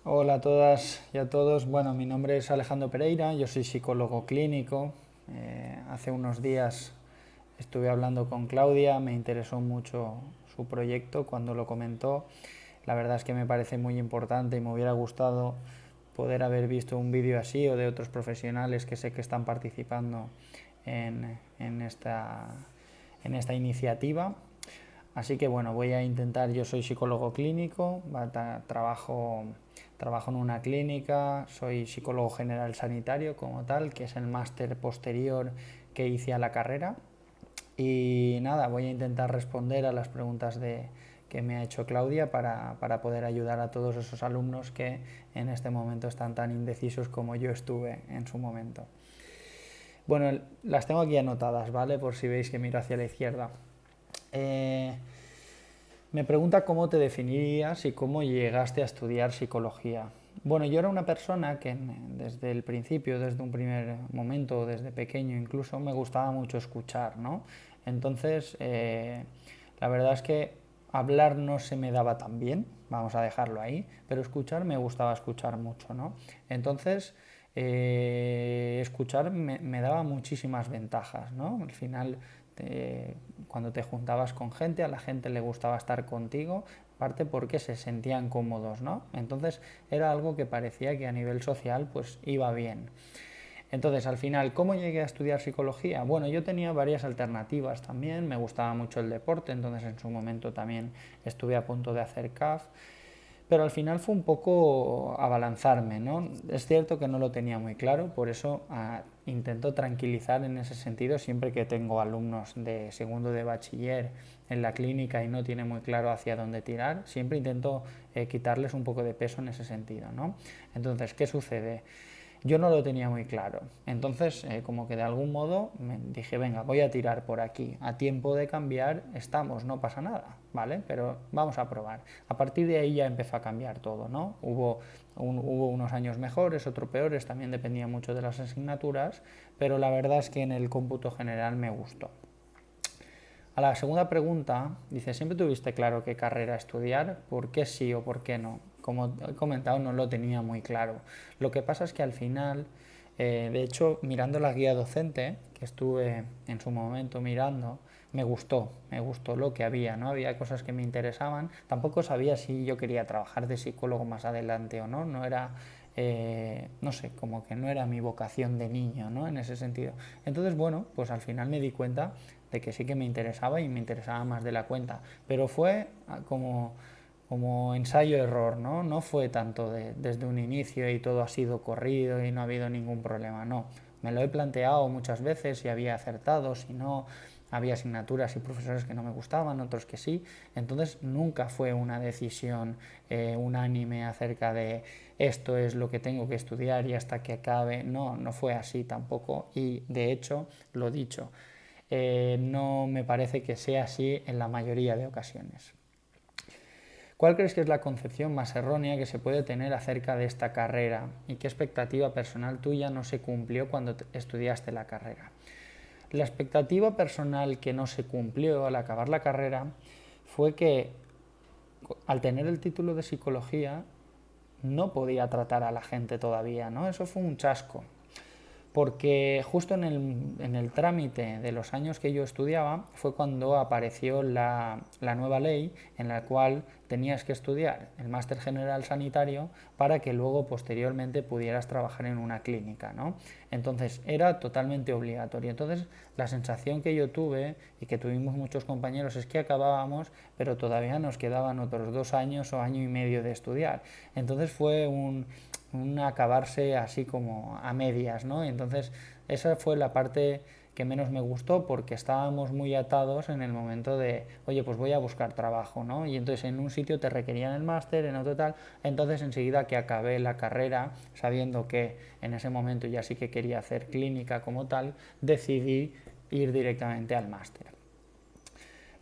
Hola a todas y a todos. Bueno, mi nombre es Alejandro Pereira, yo soy psicólogo clínico. Hace unos días estuve hablando con Claudia, me interesó mucho su proyecto cuando lo comentó. La verdad es que me parece muy importante y me hubiera gustado poder haber visto un vídeo así o de otros profesionales que sé que están participando en esta iniciativa. Así que bueno, voy a intentar, yo soy psicólogo clínico, trabajo en una clínica, soy psicólogo general sanitario como tal, que es el máster posterior que hice a la carrera. Y nada, voy a intentar responder a las preguntas que me ha hecho Claudia para poder ayudar a todos esos alumnos que en este momento están tan indecisos como yo estuve en su momento. Bueno, las tengo aquí anotadas, ¿vale? Por si veis que miro hacia la izquierda. Eh, Me pregunta cómo te definirías y cómo llegaste a estudiar psicología. Bueno, yo era una persona que desde el principio, desde un primer momento, desde pequeño incluso, me gustaba mucho escuchar, ¿no? Entonces, la verdad es que hablar no se me daba tan bien, vamos a dejarlo ahí, pero escuchar me gustaba escuchar mucho, ¿no? Entonces, escuchar me daba muchísimas ventajas, ¿no? Al final, te- cuando te juntabas con gente, a la gente le gustaba estar contigo, aparte porque se sentían cómodos, ¿no? Entonces era algo que parecía que a nivel social pues iba bien. Entonces, al final, ¿cómo llegué a estudiar psicología? Bueno, yo tenía varias alternativas también, me gustaba mucho el deporte, entonces en su momento también estuve a punto de hacer CAF, pero al final fue un poco abalanzarme, ¿no? Es cierto que no lo tenía muy claro, por eso intento tranquilizar en ese sentido siempre que tengo alumnos de segundo de bachiller en la clínica y no tiene muy claro hacia dónde tirar, siempre intento quitarles un poco de peso en ese sentido, ¿no? Entonces, ¿qué sucede? Yo no lo tenía muy claro. Entonces, como que de algún modo me dije, venga, voy a tirar por aquí. A tiempo de cambiar estamos, no pasa nada, ¿vale? Pero vamos a probar. A partir de ahí ya empezó a cambiar todo, ¿no? Hubo unos años mejores, otros peores, también dependía mucho de las asignaturas, pero la verdad es que en el cómputo general me gustó. A la segunda pregunta, dice, ¿siempre tuviste claro qué carrera estudiar? ¿Por qué sí o por qué no? Como he comentado, no lo tenía muy claro. Lo que pasa es que al final, de hecho, mirando la guía docente, que estuve en su momento mirando, me gustó lo que había, ¿no? Había cosas que me interesaban. Tampoco sabía si yo quería trabajar de psicólogo más adelante o no. No era, no sé, como que no era mi vocación de niño, ¿no? En ese sentido. Entonces, bueno, pues al final me di cuenta de que sí que me interesaba y me interesaba más de la cuenta. Pero fue como ensayo-error, ¿no? No fue tanto desde un inicio y todo ha sido corrido y no ha habido ningún problema, no. Me lo he planteado muchas veces si había acertado, si no, había asignaturas y profesores que no me gustaban, otros que sí. Entonces nunca fue una decisión unánime acerca de esto es lo que tengo que estudiar y hasta que acabe. No, no fue así tampoco. Y de hecho, lo dicho, no me parece que sea así en la mayoría de ocasiones. ¿Cuál crees que es la concepción más errónea que se puede tener acerca de esta carrera y qué expectativa personal tuya no se cumplió cuando estudiaste la carrera? La expectativa personal que no se cumplió al acabar la carrera fue que al tener el título de psicología no podía tratar a la gente todavía, ¿no? Eso fue un chasco porque justo en el trámite de los años que yo estudiaba fue cuando apareció la nueva ley en la cual tenías que estudiar el máster general sanitario para que luego posteriormente pudieras trabajar en una clínica, ¿no? Entonces era totalmente obligatorio. Entonces la sensación que yo tuve y que tuvimos muchos compañeros es que acabábamos, pero todavía nos quedaban otros 2 años o año y medio de estudiar. Entonces fue un acabarse así como a medias, ¿no? Entonces esa fue la parte que menos me gustó porque estábamos muy atados en el momento de, oye, pues voy a buscar trabajo, ¿no? Y entonces en un sitio te requerían el máster, en otro tal, entonces enseguida que acabé la carrera, sabiendo que en ese momento ya sí que quería hacer clínica como tal, decidí ir directamente al máster.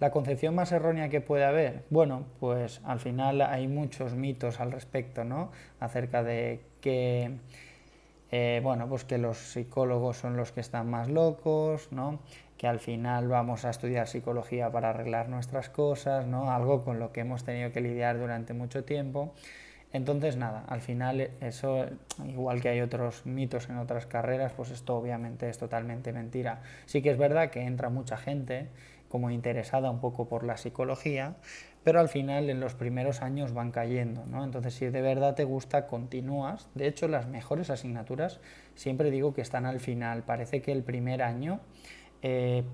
La concepción más errónea que puede haber, bueno, pues al final hay muchos mitos al respecto, ¿no? Acerca de que, bueno, pues que los psicólogos son los que están más locos, ¿no? Que al final vamos a estudiar psicología para arreglar nuestras cosas, ¿no? Algo con lo que hemos tenido que lidiar durante mucho tiempo. Entonces, nada, al final eso, igual que hay otros mitos en otras carreras, pues esto obviamente es totalmente mentira. Sí que es verdad que entra mucha gente como interesada un poco por la psicología, pero al final en los primeros años van cayendo, ¿no? Entonces, si de verdad te gusta, continúas. De hecho, las mejores asignaturas siempre digo que están al final. Parece que el primer año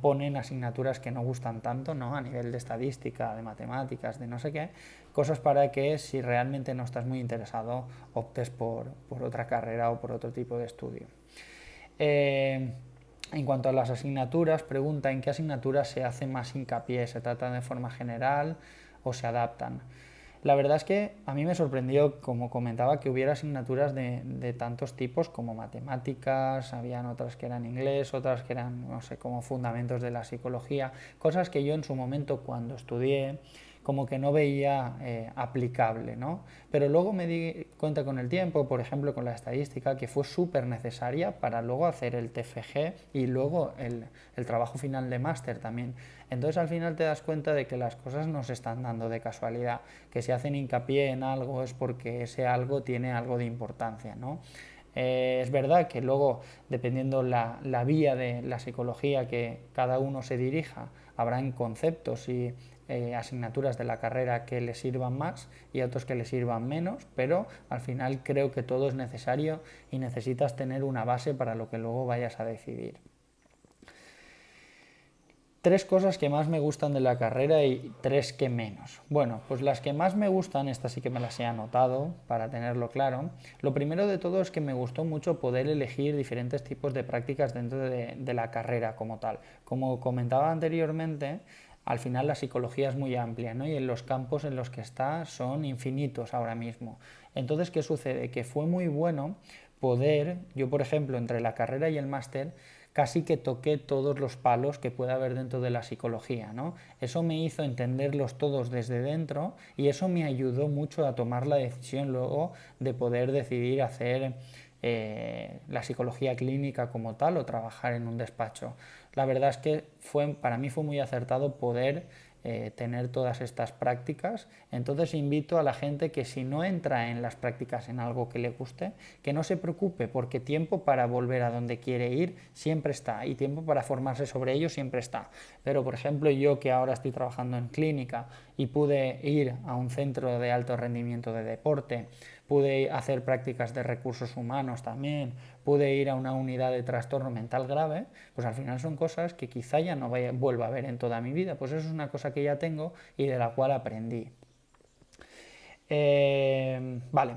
ponen asignaturas que no gustan tanto, ¿no? A nivel de estadística, de matemáticas, de no sé qué, cosas para que si realmente no estás muy interesado optes por otra carrera o por otro tipo de estudio. En cuanto a las asignaturas, pregunta en qué asignaturas se hace más hincapié, se trata de forma general o se adaptan. La verdad es que a mí me sorprendió, como comentaba, que hubiera asignaturas de tantos tipos como matemáticas, habían otras que eran inglés, otras que eran, no sé, como fundamentos de la psicología, cosas que yo en su momento cuando estudié como que no veía aplicable, ¿no? Pero luego me di cuenta con el tiempo, por ejemplo con la estadística, que fue súper necesaria para luego hacer el TFG y luego el trabajo final de máster también. Entonces al final te das cuenta de que las cosas no se están dando de casualidad, que si hacen hincapié en algo es porque ese algo tiene algo de importancia, ¿no? Es verdad que luego, dependiendo la vía de la psicología que cada uno se dirija, habrán conceptos y asignaturas de la carrera que le sirvan más y otros que le sirvan menos, pero al final creo que todo es necesario y necesitas tener una base para lo que luego vayas a decidir. Tres cosas que más me gustan de la carrera y tres que menos. Bueno, pues las que más me gustan, estas sí que me las he anotado para tenerlo claro. Lo primero de todo es que me gustó mucho poder elegir diferentes tipos de prácticas dentro de la carrera como tal. Como comentaba anteriormente, al final la psicología es muy amplia, ¿no? Y en los campos en los que está son infinitos ahora mismo. Entonces, ¿qué sucede? Que fue muy bueno poder, yo por ejemplo, entre la carrera y el máster, casi que toqué todos los palos que pueda haber dentro de la psicología, ¿no? Eso me hizo entenderlos todos desde dentro y eso me ayudó mucho a tomar la decisión luego de poder decidir hacer la psicología clínica como tal o trabajar en un despacho. La verdad es que para mí fue muy acertado poder tener todas estas prácticas. Entonces invito a la gente que si no entra en las prácticas en algo que le guste, que no se preocupe, porque tiempo para volver a donde quiere ir siempre está y tiempo para formarse sobre ello siempre está. Pero por ejemplo yo que ahora estoy trabajando en clínica y pude ir a un centro de alto rendimiento de deporte, pude hacer prácticas de recursos humanos también, pude ir a una unidad de trastorno mental grave, pues al final son cosas que quizá ya no vuelva a ver en toda mi vida, pues eso es una cosa que ya tengo y de la cual aprendí. Vale,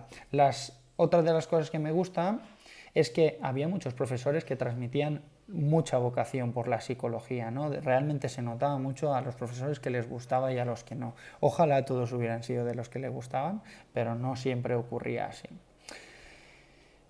otra de las cosas que me gusta es que había muchos profesores que transmitían mucha vocación por la psicología, ¿no? Realmente se notaba mucho a los profesores que les gustaba y a los que no. Ojalá todos hubieran sido de los que les gustaban, pero no siempre ocurría así.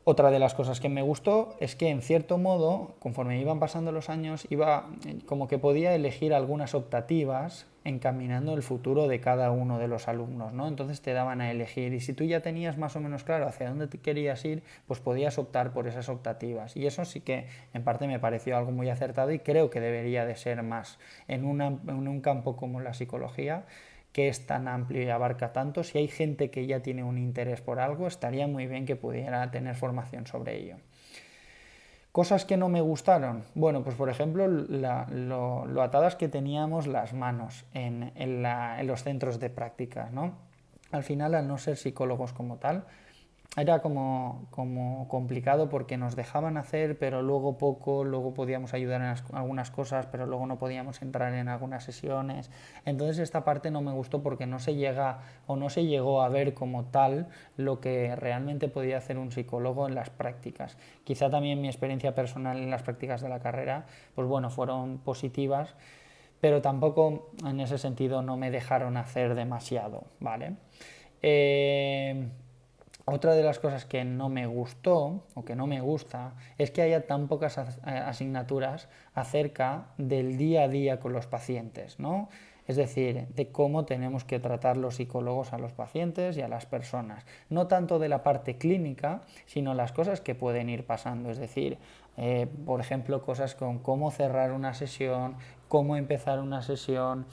Otra de las cosas que me gustó es que en cierto modo, conforme iban pasando los años, iba como que podía elegir algunas optativas encaminando el futuro de cada uno de los alumnos, ¿no? Entonces te daban a elegir y si tú ya tenías más o menos claro hacia dónde te querías ir, pues podías optar por esas optativas. Y eso sí que en parte me pareció algo muy acertado y creo que debería de ser más en un campo como la psicología, que es tan amplio y abarca tanto, si hay gente que ya tiene un interés por algo, estaría muy bien que pudiera tener formación sobre ello. Cosas que no me gustaron, bueno, pues por ejemplo lo atadas que teníamos las manos en los centros de práctica, ¿no? Al final, al no ser psicólogos como tal, era como complicado porque nos dejaban hacer, pero luego poco, luego podíamos ayudar en algunas cosas, pero luego no podíamos entrar en algunas sesiones. Entonces esta parte no me gustó porque no se llega o no se llegó a ver como tal lo que realmente podía hacer un psicólogo en las prácticas. Quizá también mi experiencia personal en las prácticas de la carrera, pues bueno, fueron positivas, pero tampoco en ese sentido no me dejaron hacer demasiado, ¿vale? Otra de las cosas que no me gustó o que no me gusta es que haya tan pocas asignaturas acerca del día a día con los pacientes, ¿no? Es decir, de cómo tenemos que tratar los psicólogos a los pacientes y a las personas. No tanto de la parte clínica, sino las cosas que pueden ir pasando. Es decir, por ejemplo, cosas con cómo cerrar una sesión, cómo empezar una sesión,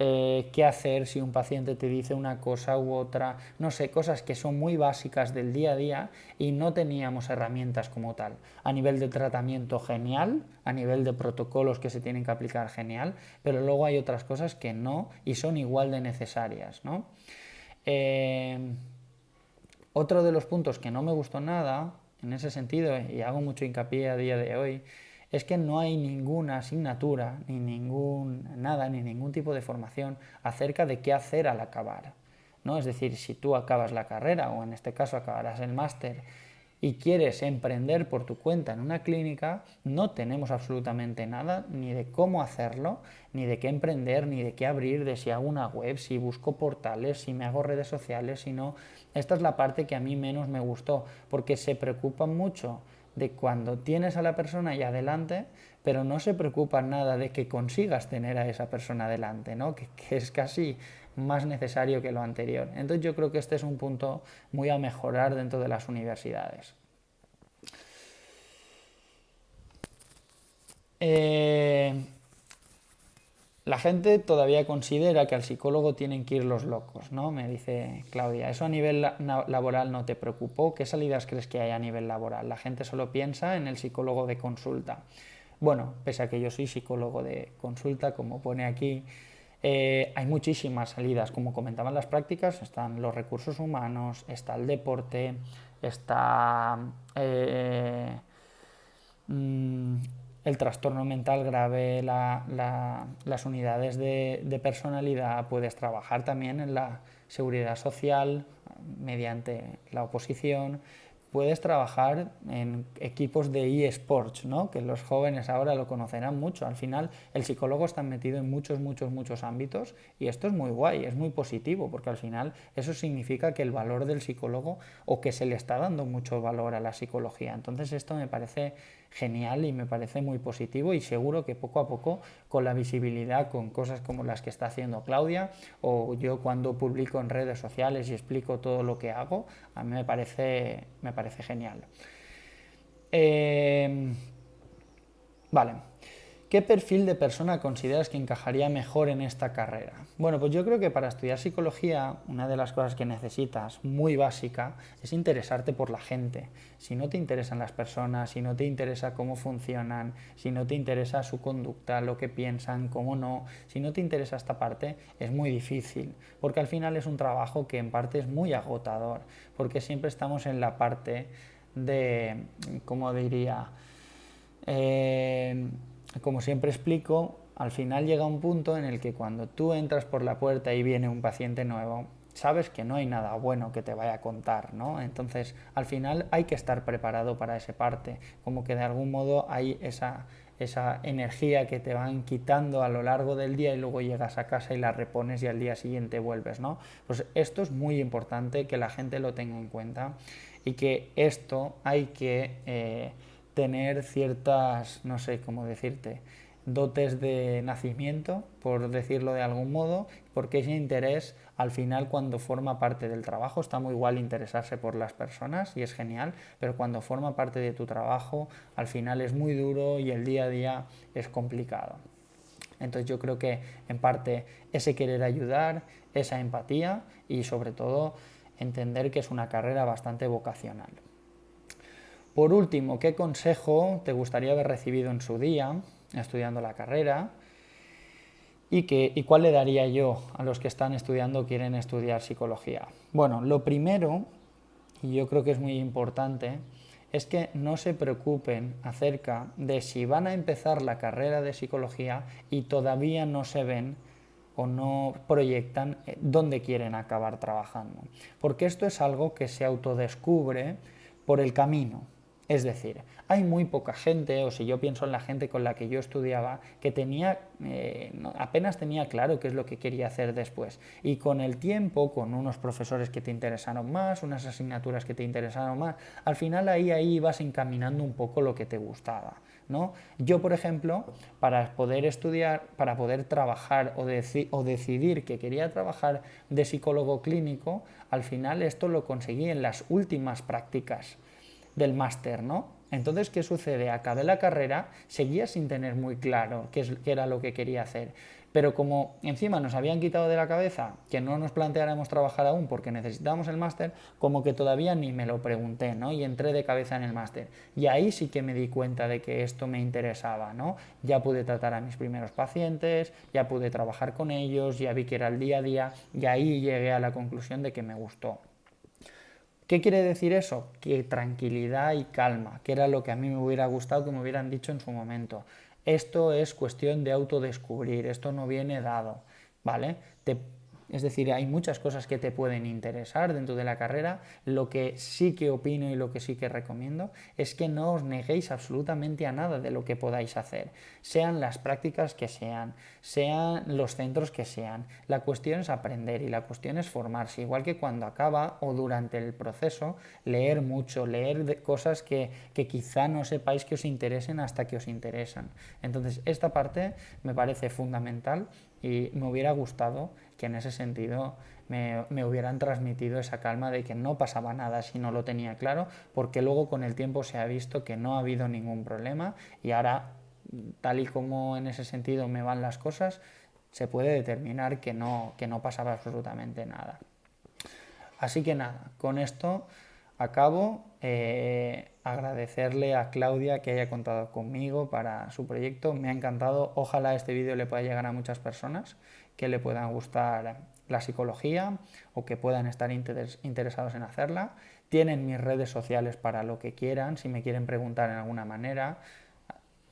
qué hacer si un paciente te dice una cosa u otra, no sé, cosas que son muy básicas del día a día y no teníamos herramientas como tal. A nivel de tratamiento genial, a nivel de protocolos que se tienen que aplicar genial, pero luego hay otras cosas que no y son igual de necesarias, ¿no? Otro de los puntos que no me gustó nada en ese sentido, y hago mucho hincapié a día de hoy, es que no hay ninguna asignatura, ni ningún tipo de formación acerca de qué hacer al acabar, ¿no? Es decir, si tú acabas la carrera, o en este caso acabarás el máster, y quieres emprender por tu cuenta en una clínica, no tenemos absolutamente nada, ni de cómo hacerlo, ni de qué emprender, ni de qué abrir, de si hago una web, si busco portales, si me hago redes sociales, si no. Esta es la parte que a mí menos me gustó, porque se preocupan mucho de cuando tienes a la persona ya adelante, pero no se preocupan nada de que consigas tener a esa persona adelante, ¿no? que es casi más necesario que lo anterior. Entonces yo creo que este es un punto muy a mejorar dentro de las universidades. La gente todavía considera que al psicólogo tienen que ir los locos, ¿no? Me dice Claudia, ¿eso a nivel laboral no te preocupó? ¿Qué salidas crees que hay a nivel laboral? La gente solo piensa en el psicólogo de consulta. Bueno, pese a que yo soy psicólogo de consulta, como pone aquí, hay muchísimas salidas. Como comentaban las prácticas, están los recursos humanos, está el deporte, está el trastorno mental grave, las unidades de personalidad. Puedes trabajar también en la seguridad social mediante la oposición. Puedes trabajar en equipos de eSports, ¿no? Que los jóvenes ahora lo conocerán mucho. Al final el psicólogo está metido en muchos ámbitos y esto es muy guay, es muy positivo, porque al final eso significa que el valor del psicólogo, o que se le está dando mucho valor a la psicología. Entonces esto me parece genial y me parece muy positivo, y seguro que poco a poco, con la visibilidad, con cosas como las que está haciendo Claudia, o yo cuando publico en redes sociales y explico todo lo que hago, a mí me parece genial. Vale. ¿Qué perfil de persona consideras que encajaría mejor en esta carrera? Bueno, pues yo creo que para estudiar psicología, una de las cosas que necesitas, muy básica, es interesarte por la gente. Si no te interesan las personas, si no te interesa cómo funcionan, si no te interesa su conducta, lo que piensan, cómo no, si no te interesa esta parte, es muy difícil, porque al final es un trabajo que en parte es muy agotador, porque siempre estamos en la parte de, ¿cómo diría? Como siempre explico, al final llega un punto en el que cuando tú entras por la puerta y viene un paciente nuevo, sabes que no hay nada bueno que te vaya a contar, ¿no? Entonces, al final hay que estar preparado para esa parte, como que de algún modo hay esa energía que te van quitando a lo largo del día y luego llegas a casa y la repones y al día siguiente vuelves, ¿no? Pues esto es muy importante que la gente lo tenga en cuenta, y que esto hay que tener ciertas, no sé cómo decirte, dotes de nacimiento, por decirlo de algún modo, porque ese interés al final, cuando forma parte del trabajo, está muy igual interesarse por las personas y es genial, pero cuando forma parte de tu trabajo, al final es muy duro y el día a día es complicado. Entonces yo creo que en parte ese querer ayudar, esa empatía y sobre todo entender que es una carrera bastante vocacional. Por último, ¿qué consejo te gustaría haber recibido en su día, estudiando la carrera? ¿Y cuál le daría yo a los que están estudiando o quieren estudiar psicología? Bueno, lo primero, y yo creo que es muy importante, es que no se preocupen acerca de si van a empezar la carrera de psicología y todavía no se ven o no proyectan dónde quieren acabar trabajando. Porque esto es algo que se autodescubre por el camino. Es decir, hay muy poca gente, o si yo pienso en la gente con la que yo estudiaba, que apenas tenía claro qué es lo que quería hacer después. Y con el tiempo, con unos profesores que te interesaron más, unas asignaturas que te interesaron más, al final ahí ibas encaminando un poco lo que te gustaba, ¿no? Yo, por ejemplo, para poder estudiar, para poder trabajar o decidir que quería trabajar de psicólogo clínico, al final esto lo conseguí en las últimas prácticas del máster, ¿no? Entonces, ¿qué sucede? Acabé la carrera, seguía sin tener muy claro qué era lo que quería hacer. Pero como encima nos habían quitado de la cabeza que no nos planteáramos trabajar aún porque necesitábamos el máster, como que todavía ni me lo pregunté, ¿no? Y entré de cabeza en el máster. Y ahí sí que me di cuenta de que esto me interesaba, ¿no? Ya pude tratar a mis primeros pacientes, ya pude trabajar con ellos, ya vi que era el día a día, y ahí llegué a la conclusión de que me gustó. ¿Qué quiere decir eso? Que tranquilidad y calma, que era lo que a mí me hubiera gustado que me hubieran dicho en su momento. Esto es cuestión de autodescubrir, esto no viene dado, ¿vale? Es decir, hay muchas cosas que te pueden interesar dentro de la carrera. Lo que sí que opino y lo que sí que recomiendo es que no os neguéis absolutamente a nada de lo que podáis hacer. Sean las prácticas que sean los centros que sean. La cuestión es aprender y la cuestión es formarse. Igual que cuando acaba o durante el proceso, leer mucho, leer cosas que quizá no sepáis que os interesen hasta que os interesan. Entonces, esta parte me parece fundamental y me hubiera gustado que en ese sentido me hubieran transmitido esa calma de que no pasaba nada si no lo tenía claro, porque luego con el tiempo se ha visto que no ha habido ningún problema y ahora, tal y como en ese sentido me van las cosas, se puede determinar que no pasaba absolutamente nada. Así que nada, con esto acabo. Agradecerle a Claudia que haya contado conmigo para su proyecto. Me ha encantado. Ojalá este vídeo le pueda llegar a muchas personas que le puedan gustar la psicología o que puedan estar interesados en hacerla. Tienen mis redes sociales para lo que quieran, si me quieren preguntar en alguna manera.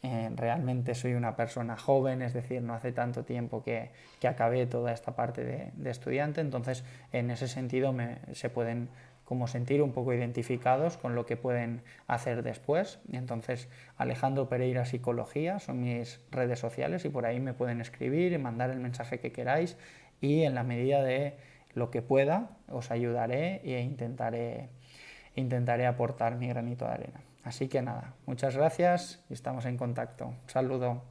Realmente soy una persona joven, es decir, no hace tanto tiempo que acabé toda esta parte de estudiante, entonces en ese sentido se pueden como sentir un poco identificados con lo que pueden hacer después. Y entonces Alejandro Pereira Psicología son mis redes sociales y por ahí me pueden escribir y mandar el mensaje que queráis y en la medida de lo que pueda os ayudaré e intentaré aportar mi granito de arena. Así que nada, muchas gracias y estamos en contacto. Un saludo.